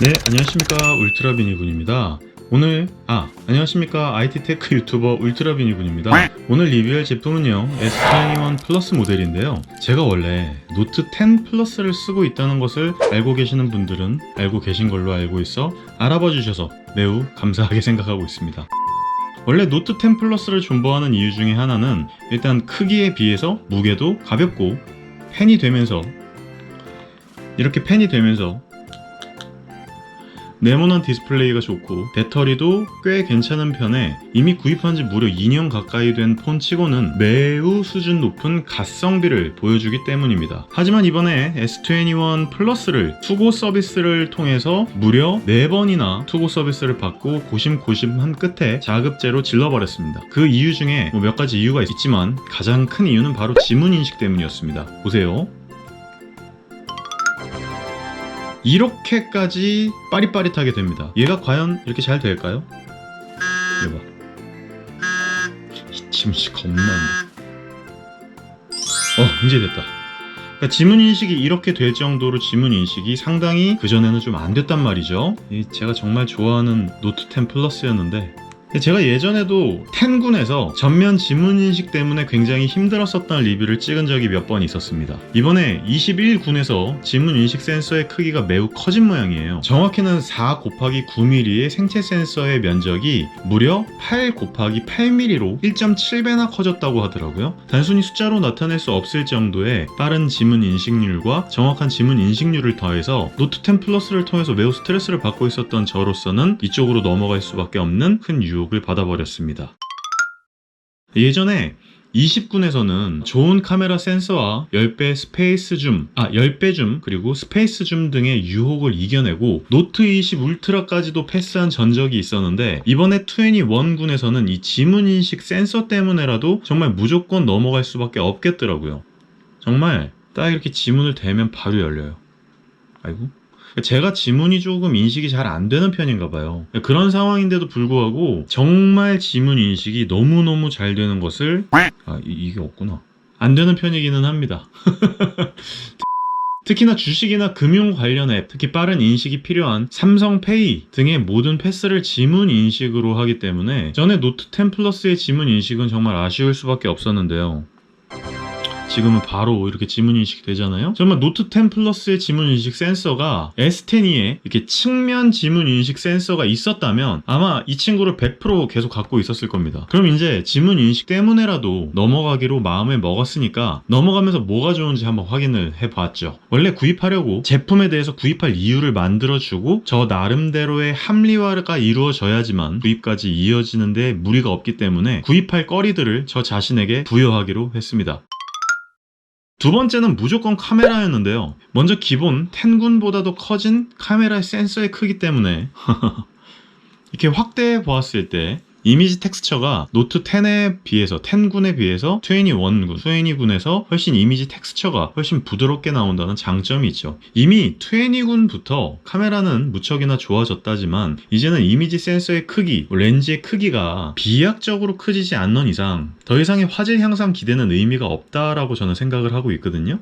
네, 안녕하십니까. 울트라비니군입니다. 안녕하십니까. IT테크 유튜버 울트라비니군입니다. 오늘 리뷰할 제품은요, S21 플러스 모델인데요. 제가 원래 노트 10 플러스를 쓰고 있다는 것을 알고 계시는 분들은 알고 계신 걸로 알고 있어 알아봐 주셔서 매우 감사하게 생각하고 있습니다. 원래 노트 10 플러스를 존버하는 이유 중에 하나는 일단 크기에 비해서 무게도 가볍고 이렇게 펜이 되면서 네모난 디스플레이가 좋고 배터리도 꽤 괜찮은 편에 이미 구입한 지 무려 2년 가까이 된 폰 치고는 매우 수준 높은 가성비를 보여주기 때문입니다. 하지만 이번에 S21 플러스를 투고 서비스를 통해서 무려 4번이나 투고 서비스를 받고 고심고심한 끝에 자급제로 질러버렸습니다. 그 이유 중에 몇 가지 이유가 있지만 가장 큰 이유는 바로 지문 인식 때문이었습니다. 보세요. 이렇게까지 빠릿빠릿하게 됩니다. 얘가 과연 이렇게 잘 될까요? 이거 봐. 이 지문인식 겁나네. 이제 됐다. 그러니까 지문인식이 이렇게 될 정도로 지문인식이 상당히 그전에는 좀 안 됐단 말이죠. 제가 정말 좋아하는 노트 10 플러스였는데 제가 예전에도 10군에서 전면 지문인식 때문에 굉장히 힘들었었던 리뷰를 찍은 적이 몇 번 있었습니다. 이번에 21군에서 지문인식 센서의 크기가 매우 커진 모양이에요. 정확히는 4 곱하기 9mm의 생체 센서의 면적이 무려 8 곱하기 8mm로 1.7배나 커졌다고 하더라고요. 단순히 숫자로 나타낼 수 없을 정도의 빠른 지문 인식률과 정확한 지문 인식률을 더해서 노트 10 플러스를 통해서 매우 스트레스를 받고 있었던 저로서는 이쪽으로 넘어갈 수밖에 없는 큰 유혹을 받아버렸습니다. 예전에 20군에서는 좋은 카메라 센서와 10배 스페이스 줌, 10배 줌, 그리고 스페이스 줌 등의 유혹을 이겨내고 노트 20 울트라까지도 패스한 전적이 있었는데 이번에 21군에서는 이 지문인식 센서 때문에라도 정말 무조건 넘어갈 수밖에 없겠더라고요. 정말 딱 이렇게 지문을 대면 바로 열려요. 아이고. 제가 지문이 조금 인식이 잘 안 되는 편인가 봐요. 그런 상황인데도 불구하고 정말 지문 인식이 너무너무 잘 되는 것을 이게 없구나. 안 되는 편이기는 합니다. 특히나 주식이나 금융 관련 앱, 특히 빠른 인식이 필요한 삼성페이 등의 모든 패스를 지문 인식으로 하기 때문에 전에 노트 10 플러스의 지문 인식은 정말 아쉬울 수밖에 없었는데요. 지금은 바로 이렇게 지문 인식이 되잖아요. 정말 노트 10 플러스의 지문 인식 센서가 S10에 이렇게 측면 지문 인식 센서가 있었다면 아마 이 친구를 100% 계속 갖고 있었을 겁니다. 그럼 이제 지문 인식 때문에라도 넘어가기로 마음을 먹었으니까 넘어가면서 뭐가 좋은지 한번 확인을 해봤죠. 원래 구입하려고 제품에 대해서 구입할 이유를 만들어주고 저 나름대로의 합리화가 이루어져야지만 구입까지 이어지는데 무리가 없기 때문에 구입할 거리들을 저 자신에게 부여하기로 했습니다. 두 번째는 무조건 카메라였는데요. 먼저 기본 10군보다도 커진 카메라의 센서의 크기 때문에 이렇게 확대해 보았을 때 이미지 텍스처가 노트 10에 비해서 10군에 비해서 21군에서 훨씬 이미지 텍스처가 훨씬 부드럽게 나온다는 장점이 있죠. 이미 20군부터 카메라는 무척이나 좋아졌다지만 이제는 이미지 센서의 크기, 렌즈의 크기가 비약적으로 커지지 않는 이상 더 이상의 화질 향상 기대는 의미가 없다라고 저는 생각을 하고 있거든요.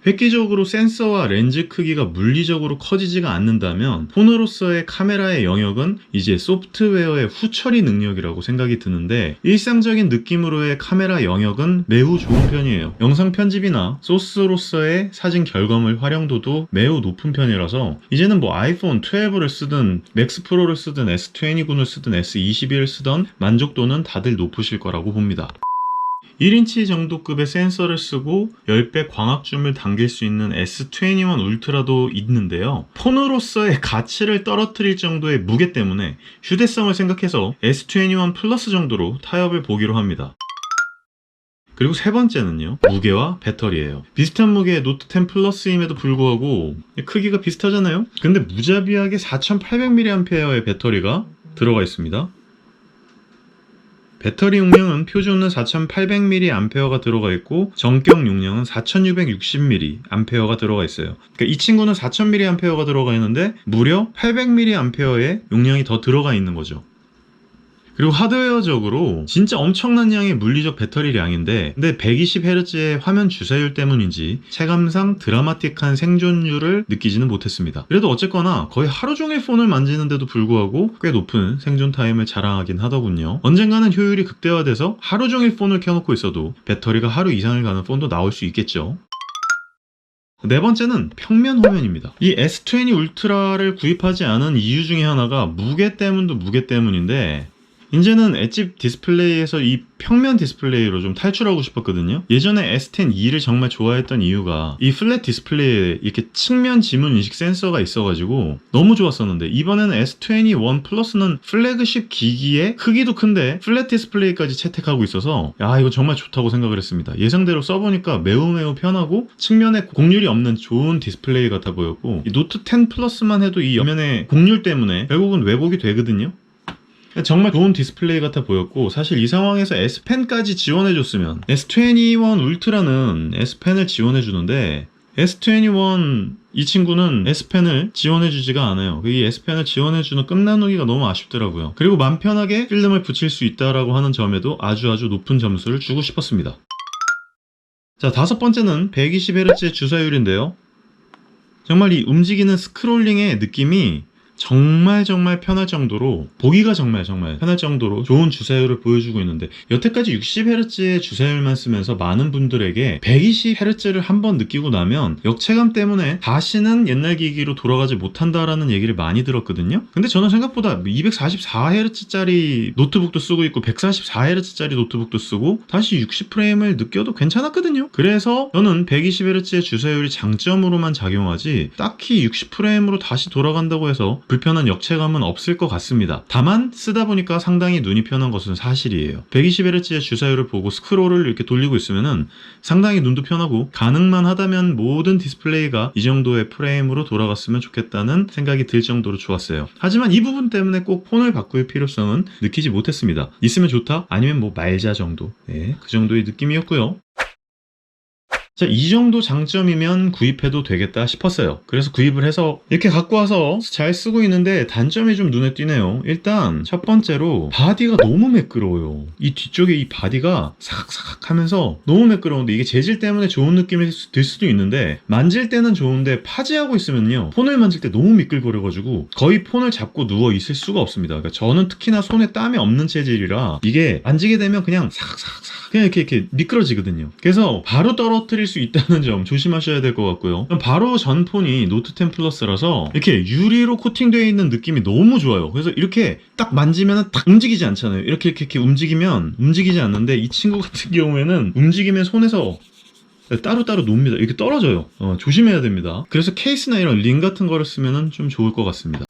획기적으로 센서와 렌즈 크기가 물리적으로 커지지가 않는다면 폰으로서의 카메라의 영역은 이제 소프트웨어의 후처리 능력이라고 생각이 드는데 일상적인 느낌으로의 카메라 영역은 매우 좋은 편이에요. 영상 편집이나 소스로서의 사진 결과물 활용도도 매우 높은 편이라서 이제는 뭐 아이폰 12를 쓰든 맥스 프로를 쓰든 S20군을 쓰든 S21을 쓰던 만족도는 다들 높으실 거라고 봅니다. 1인치 정도 급의 센서를 쓰고 10배 광학줌을 당길 수 있는 S21 울트라도 있는데요. 폰으로서의 가치를 떨어뜨릴 정도의 무게 때문에 휴대성을 생각해서 S21 플러스 정도로 타협을 보기로 합니다. 그리고 세 번째는요, 무게와 배터리예요. 비슷한 무게의 노트 10 플러스임에도 불구하고 크기가 비슷하잖아요. 근데 무자비하게 4800mAh의 배터리가 들어가 있습니다. 배터리 용량은 표준은 4800mAh가 들어가 있고 정격 용량은 4660mAh가 들어가 있어요. 그러니까 이 친구는 4000mAh가 들어가 있는데 무려 800mAh의 용량이 더 들어가 있는 거죠. 그리고 하드웨어적으로 진짜 엄청난 양의 물리적 배터리량인데, 근데 120Hz의 화면 주사율 때문인지 체감상 드라마틱한 생존율을 느끼지는 못했습니다. 그래도 어쨌거나 거의 하루 종일 폰을 만지는데도 불구하고 꽤 높은 생존 타임을 자랑하긴 하더군요. 언젠가는 효율이 극대화돼서 하루 종일 폰을 켜놓고 있어도 배터리가 하루 이상을 가는 폰도 나올 수 있겠죠. 네 번째는 평면 화면입니다. 이 S20 울트라를 구입하지 않은 이유 중에 하나가 무게 때문도 무게 때문인데, 이제는 엣지 디스플레이에서 이 평면 디스플레이로 좀 탈출하고 싶었거든요. 예전에 S10e를 정말 좋아했던 이유가 이 플랫 디스플레이에 이렇게 측면 지문 인식 센서가 있어가지고 너무 좋았었는데, 이번에는 S21 플러스는 플래그십 기기에 크기도 큰데 플랫 디스플레이까지 채택하고 있어서 야, 이거 정말 좋다고 생각을 했습니다. 예상대로 써보니까 매우 편하고 측면에 곡률이 없는 좋은 디스플레이 같아 보였고, 이 노트 10 플러스만 해도 이 옆면의 곡률 때문에 결국은 왜곡이 되거든요. 정말 좋은 디스플레이 같아 보였고, 사실 이 상황에서 S펜까지 지원해줬으면, S21 울트라는 S펜을 지원해주는데 S21 이 친구는 S펜을 지원해주지가 않아요. 이 S펜을 지원해주는 끝나누기가 너무 아쉽더라고요. 그리고 맘 편하게 필름을 붙일 수 있다라고 하는 점에도 아주 높은 점수를 주고 싶었습니다. 자, 다섯 번째는 120Hz의 주사율인데요. 정말 이 움직이는 스크롤링의 느낌이 정말 편할 정도로, 보기가 정말 편할 정도로 좋은 주사율을 보여주고 있는데, 여태까지 60Hz의 주사율만 쓰면서 많은 분들에게 120Hz를 한번 느끼고 나면 역체감 때문에 다시는 옛날 기기로 돌아가지 못한다라는 얘기를 많이 들었거든요. 근데 저는 생각보다 244Hz짜리 노트북도 쓰고 있고 144Hz짜리 노트북도 쓰고 다시 60프레임을 느껴도 괜찮았거든요. 그래서 저는 120Hz의 주사율이 장점으로만 작용하지 딱히 60프레임으로 다시 돌아간다고 해서 불편한 역체감은 없을 것 같습니다. 다만 쓰다 보니까 상당히 눈이 편한 것은 사실이에요. 120Hz의 주사율을 보고 스크롤을 이렇게 돌리고 있으면은 상당히 눈도 편하고, 가능만 하다면 모든 디스플레이가 이 정도의 프레임으로 돌아갔으면 좋겠다는 생각이 들 정도로 좋았어요. 하지만 이 부분 때문에 꼭 폰을 바꿀 필요성은 느끼지 못했습니다. 있으면 좋다? 아니면 뭐 말자 정도. 네, 그 정도의 느낌이었고요. 자, 이 정도 장점이면 구입해도 되겠다 싶었어요. 그래서 구입을 해서 이렇게 갖고 와서 잘 쓰고 있는데, 단점이 좀 눈에 띄네요. 일단 첫 번째로 바디가 너무 매끄러워요. 이 뒤쪽에 이 바디가 사각사각 하면서 너무 매끄러운데, 이게 재질 때문에 좋은 느낌이 들 수도 있는데 만질 때는 좋은데 파지하고 있으면요, 폰을 만질 때 너무 미끌거려가지고 거의 폰을 잡고 누워 있을 수가 없습니다. 그러니까 저는 특히나 손에 땀이 없는 체질이라 이게 만지게 되면 그냥 사각사각 그냥 이렇게 미끄러지거든요. 그래서 바로 떨어뜨릴 수 있다는 점 조심하셔야 될 것 같고요. 바로 전 폰이 노트 10 플러스라서 이렇게 유리로 코팅되어 있는 느낌이 너무 좋아요. 그래서 이렇게 딱 만지면 딱 움직이지 않잖아요. 이렇게 움직이면 움직이지 않는데, 이 친구 같은 경우에는 움직이면 손에서 따로따로 놉니다. 이렇게 떨어져요. 조심해야 됩니다. 그래서 케이스나 이런 링 같은 거를 쓰면 좀 좋을 것 같습니다.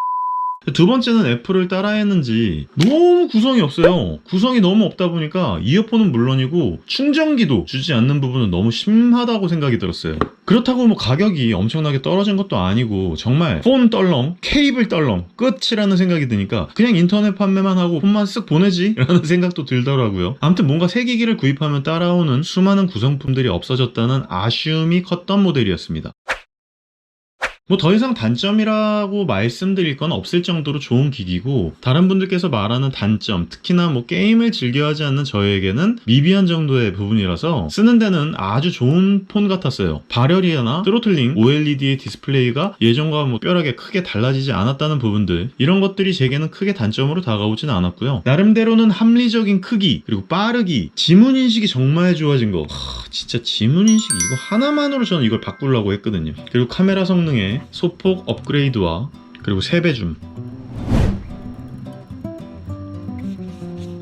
두 번째는 애플을 따라했는지 너무 구성이 없어요. 구성이 너무 없다 보니까 이어폰은 물론이고 충전기도 주지 않는 부분은 너무 심하다고 생각이 들었어요. 그렇다고 뭐 가격이 엄청나게 떨어진 것도 아니고 정말 폰 떨렁, 케이블 떨렁 끝이라는 생각이 드니까 그냥 인터넷 판매만 하고 폰만 쓱 보내지? 라는 생각도 들더라고요. 아무튼 뭔가 새 기기를 구입하면 따라오는 수많은 구성품들이 없어졌다는 아쉬움이 컸던 모델이었습니다. 뭐 더 이상 단점이라고 말씀드릴 건 없을 정도로 좋은 기기고, 다른 분들께서 말하는 단점, 특히나 뭐 게임을 즐겨 하지 않는 저에게는 미비한 정도의 부분이라서 쓰는 데는 아주 좋은 폰 같았어요. 발열이나 트로틀링, OLED의 디스플레이가 예전과 뭐 특별하게 크게 달라지지 않았다는 부분들, 이런 것들이 제게는 크게 단점으로 다가오지는 않았고요. 나름대로는 합리적인 크기, 그리고 빠르기, 지문인식이 정말 좋아진 거. 진짜 지문인식 이거 하나만으로 저는 이걸 바꾸려고 했거든요. 그리고 카메라 성능에 소폭 업그레이드와 그리고 3배 줌,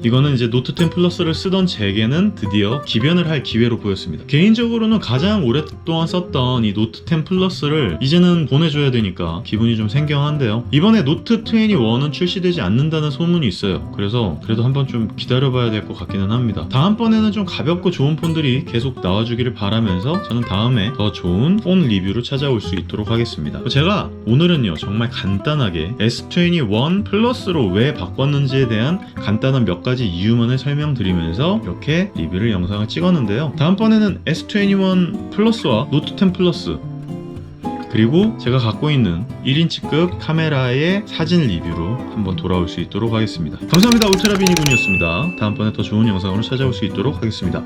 이거는 이제 노트 10 플러스를 쓰던 제게는 드디어 기변을 할 기회로 보였습니다. 개인적으로는 가장 오랫동안 썼던 이 노트 10 플러스를 이제는 보내줘야 되니까 기분이 좀 생경한데요. 이번에 노트 21은 출시되지 않는다는 소문이 있어요. 그래서 그래도 한번 좀 기다려봐야 될 것 같기는 합니다. 다음번에는 좀 가볍고 좋은 폰들이 계속 나와주기를 바라면서 저는 다음에 더 좋은 폰 리뷰로 찾아올 수 있도록 하겠습니다. 제가 오늘은요 정말 간단하게 S21 플러스로 왜 바꿨는지에 대한 간단한 몇 가지 이유만을 설명드리면서 이렇게 리뷰를 영상을 찍었는데요. 다음번에는 S21 플러스와 노트 10 플러스 그리고 제가 갖고 있는 1인치급 카메라의 사진 리뷰로 한번 돌아올 수 있도록 하겠습니다. 감사합니다. 울트라비니군이었습니다. 다음번에 더 좋은 영상으로 찾아올 수 있도록 하겠습니다.